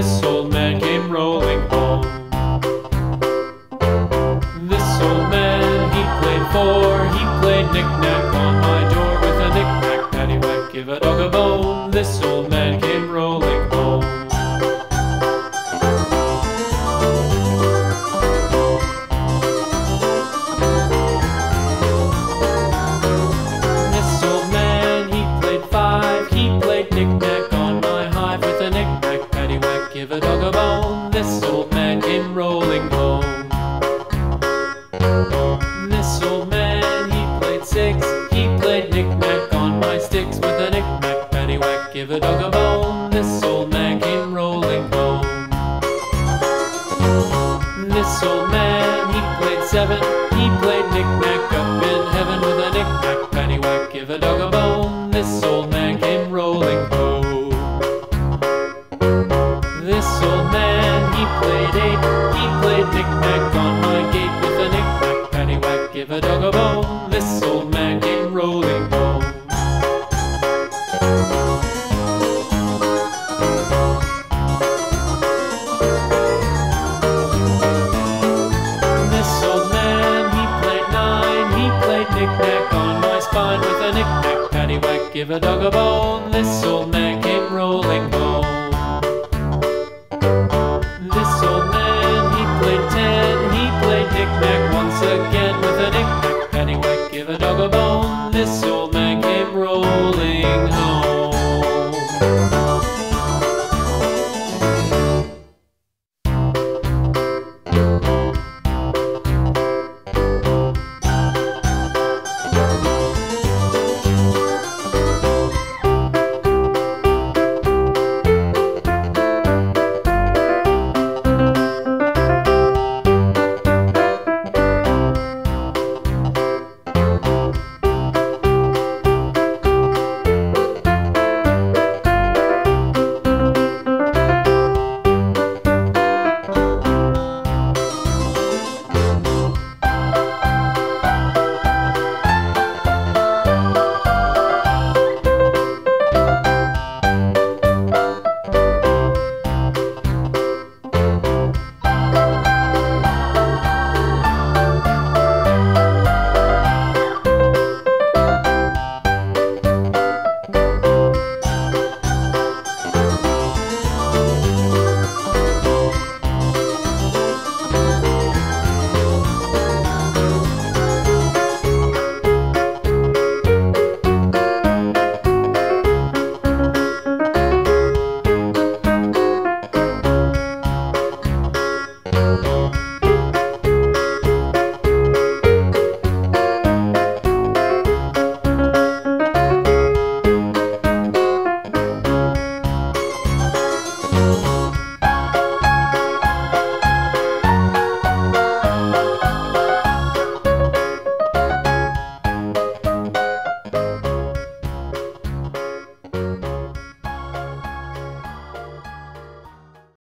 This old man came rolling home. This old man, he played four. He played knick-knack on my door with a knick-knack, paddywhack, give a dog a bone. This old man came rolling home. This old man, he played five. He played knick-knack on my hive with a knick-knack, paddywhack, give a dog a bone. This old man came rolling home. This old man, he played six. He played knick-knack on my sticks with a knick-knack, paddywhack, give a dog a bone. This old man came rolling home. This old man, he played seven. He played knick-knack up in heaven with a knick-knack, paddywhack, give a dog a bone. This old man came rolling home. This old man, he played eight. He played knick-knack on my gate with a knick-knack, paddywhack, give a dog a bone. This old man came rolling home. This old man, he played nine. He played knick-knack on my spine with a knick-knack, paddywhack, give a dog a bone. This old